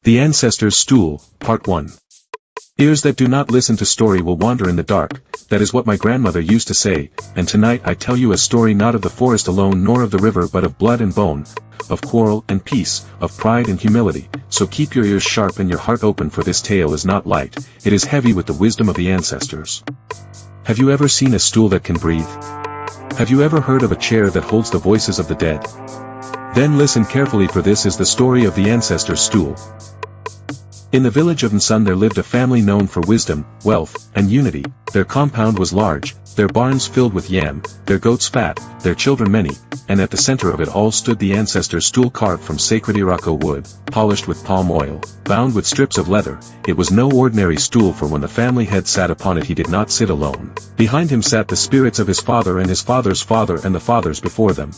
The Ancestor's Stool, Part 1. Ears that do not listen to story will wander in the dark, that is what my grandmother used to say, and tonight I tell you a story not of the forest alone nor of the river but of blood and bone, of quarrel and peace, of pride and humility, so keep your ears sharp and your heart open for this tale is not light, it is heavy with the wisdom of the ancestors. Have you ever seen a stool that can breathe? Have you ever heard of a chair that holds the voices of the dead? Then listen carefully, for this is the story of the Ancestor's Stool. In the village of Nsun there lived a family known for wisdom, wealth, and unity. Their compound was large, their barns filled with yam, their goats fat, their children many, and at the center of it all stood the Ancestor's Stool, carved from sacred Irako wood, polished with palm oil, bound with strips of leather. It was no ordinary stool, for when the family head sat upon it he did not sit alone. Behind him sat the spirits of his father and his father's father and the fathers before them,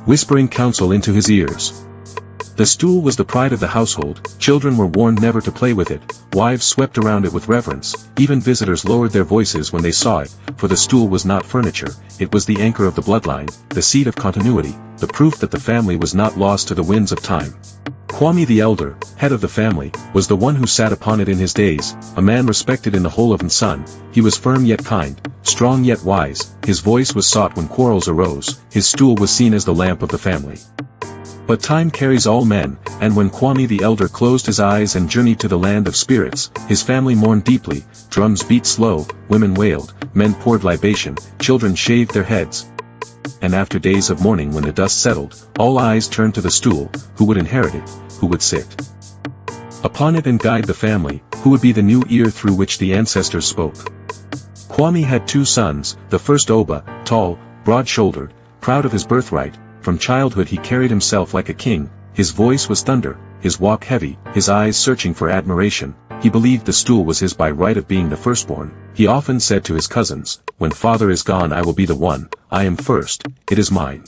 whispering counsel into his ears. The stool was the pride of the household, children were warned never to play with it, wives swept around it with reverence, even visitors lowered their voices when they saw it, for the stool was not furniture, it was the anchor of the bloodline, the seed of continuity, the proof that the family was not lost to the winds of time. Kwame the elder, head of the family, was the one who sat upon it in his days, a man respected in the whole of Nsun. He was firm yet kind, strong yet wise, his voice was sought when quarrels arose, his stool was seen as the lamp of the family. But time carries all men, and when Kwame the elder closed his eyes and journeyed to the land of spirits, his family mourned deeply, drums beat slow, women wailed, men poured libation, children shaved their heads. And after days of mourning, when the dust settled, all eyes turned to the stool, who would inherit it, who would sit upon it and guide the family, who would be the new ear through which the ancestors spoke. Kwame had two sons, the first Oba, tall, broad-shouldered, proud of his birthright. From childhood he carried himself like a king, his voice was thunder, his walk heavy, his eyes searching for admiration. He believed the stool was his by right of being the firstborn. He often said to his cousins, "When father is gone I will be the one, I am first, it is mine."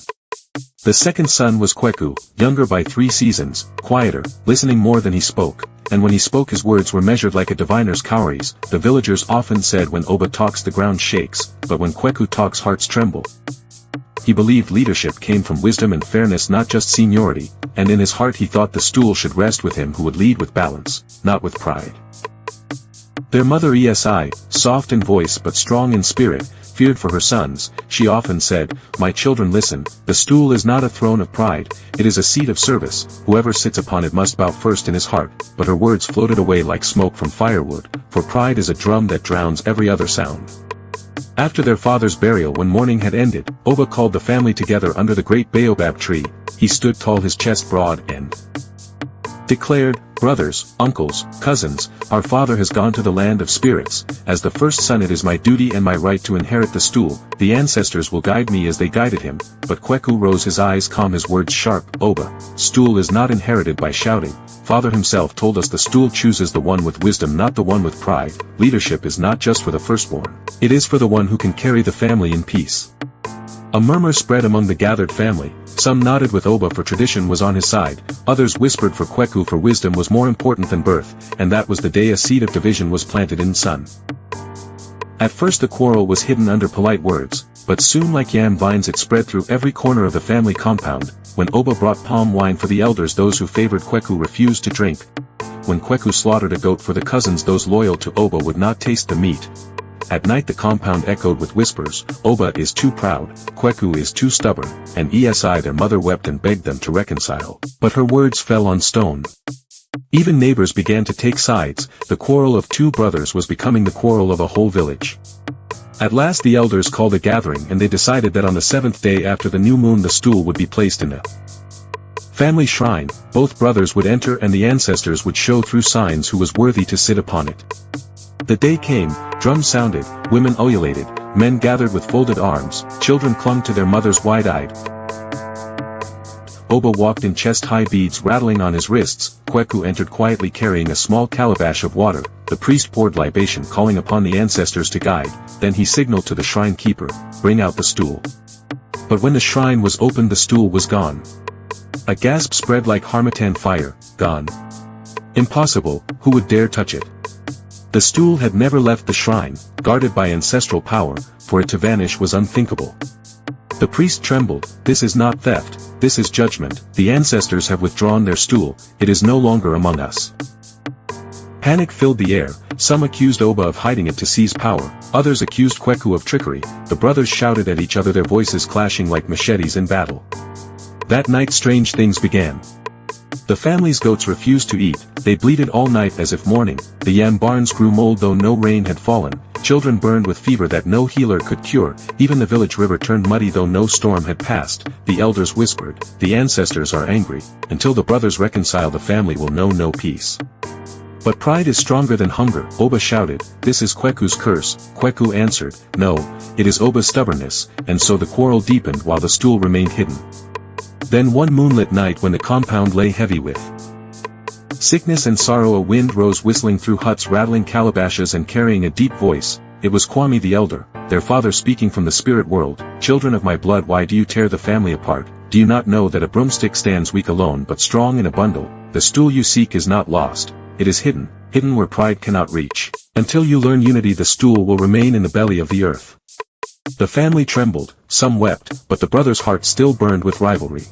The second son was Kweku, younger by 3 seasons, quieter, listening more than he spoke, and when he spoke his words were measured like a diviner's cowries. The villagers often said, when Oba talks the ground shakes, but when Kweku talks hearts tremble. He believed leadership came from wisdom and fairness, not just seniority, and in his heart he thought the stool should rest with him who would lead with balance, not with pride. Their mother Esi, soft in voice but strong in spirit, feared for her sons. She often said, "My children, listen, the stool is not a throne of pride, it is a seat of service, whoever sits upon it must bow first in his heart." But her words floated away like smoke from firewood, for pride is a drum that drowns every other sound. After their father's burial, when mourning had ended, Oba called the family together under the great baobab tree. He stood tall, his chest broad, and declared, "Brothers, uncles, cousins, our father has gone to the land of spirits. As the first son it is my duty and my right to inherit the stool. The ancestors will guide me as they guided him." But Kweku rose, his eyes calm, his words sharp. "Oba, stool is not inherited by shouting. Father himself told us the stool chooses the one with wisdom, not the one with pride. Leadership is not just for the firstborn. It is for the one who can carry the family in peace." A murmur spread among the gathered family. Some nodded with Oba, for tradition was on his side, others whispered for Kweku, for wisdom was more important than birth, and that was the day a seed of division was planted in Nsun. At first the quarrel was hidden under polite words, but soon like yam vines it spread through every corner of the family compound. When Oba brought palm wine for the elders, those who favored Kweku refused to drink. When Kweku slaughtered a goat for the cousins, those loyal to Oba would not taste the meat. At night the compound echoed with whispers, "Oba is too proud, Kweku is too stubborn," and Esi their mother wept and begged them to reconcile. But her words fell on stone. Even neighbors began to take sides. The quarrel of two brothers was becoming the quarrel of a whole village. At last the elders called a gathering, and they decided that on the 7th day after the new moon the stool would be placed in a family shrine. Both brothers would enter and the ancestors would show through signs who was worthy to sit upon it. The day came, drums sounded, women ululated, men gathered with folded arms, children clung to their mothers wide-eyed. Oba walked in chest-high, beads rattling on his wrists. Kweku entered quietly carrying a small calabash of water. The priest poured libation, calling upon the ancestors to guide. Then he signaled to the shrine keeper, "Bring out the stool." But when the shrine was opened the stool was gone. A gasp spread like harmattan fire. Gone. Impossible, who would dare touch it? The stool had never left the shrine, guarded by ancestral power, for it to vanish was unthinkable. The priest trembled. This is not theft, this is judgment. The ancestors have withdrawn their stool, it is no longer among us. Panic filled the air. Some accused Oba of hiding it to seize power, others accused Kweku of trickery. The brothers shouted at each other, their voices clashing like machetes in battle. That night strange things began. The family's goats refused to eat, they bleated all night as if mourning. The yam barns grew mold though no rain had fallen, children burned with fever that no healer could cure, even the village river turned muddy though no storm had passed. The elders whispered, the ancestors are angry, until the brothers reconcile the family will know no peace. But pride is stronger than hunger, Oba shouted, this is Kweku's curse. Kweku answered, no, it is Oba's stubbornness, and so the quarrel deepened while the stool remained hidden. Then one moonlit night when the compound lay heavy with sickness and sorrow, a wind rose whistling through huts, rattling calabashes and carrying a deep voice. It was Kwame the elder, their father, speaking from the spirit world. Children of my blood, why do you tear the family apart? Do you not know that a broomstick stands weak alone but strong in a bundle? The stool you seek is not lost, it is hidden, hidden where pride cannot reach. Until you learn unity, the stool will remain in the belly of the earth. The family trembled, some wept, but the brothers' hearts still burned with rivalry.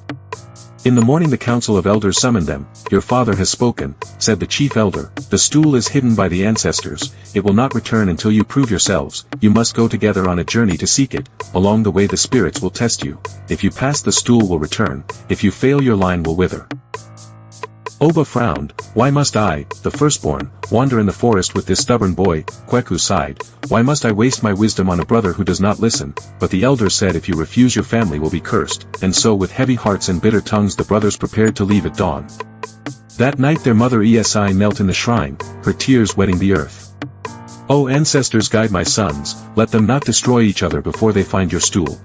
In the morning the council of elders summoned them. Your father has spoken, said the chief elder. The stool is hidden by the ancestors, it will not return until you prove yourselves. You must go together on a journey to seek it. Along the way the spirits will test you. If you pass, the stool will return. If you fail, your line will wither. Oba frowned. Why must I, the firstborn, wander in the forest with this stubborn boy? Kweku sighed. Why must I waste my wisdom on a brother who does not listen? But the elders said, if you refuse, your family will be cursed. And so with heavy hearts and bitter tongues the brothers prepared to leave at dawn. That night their mother Esi knelt in the shrine, her tears wetting the earth. O ancestors, guide my sons, let them not destroy each other before they find your stool.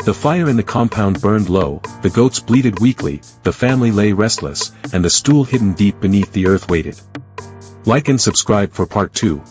The fire in the compound burned low, the goats bleated weakly, the family lay restless, and the stool hidden deep beneath the earth waited. Like and subscribe for part 2.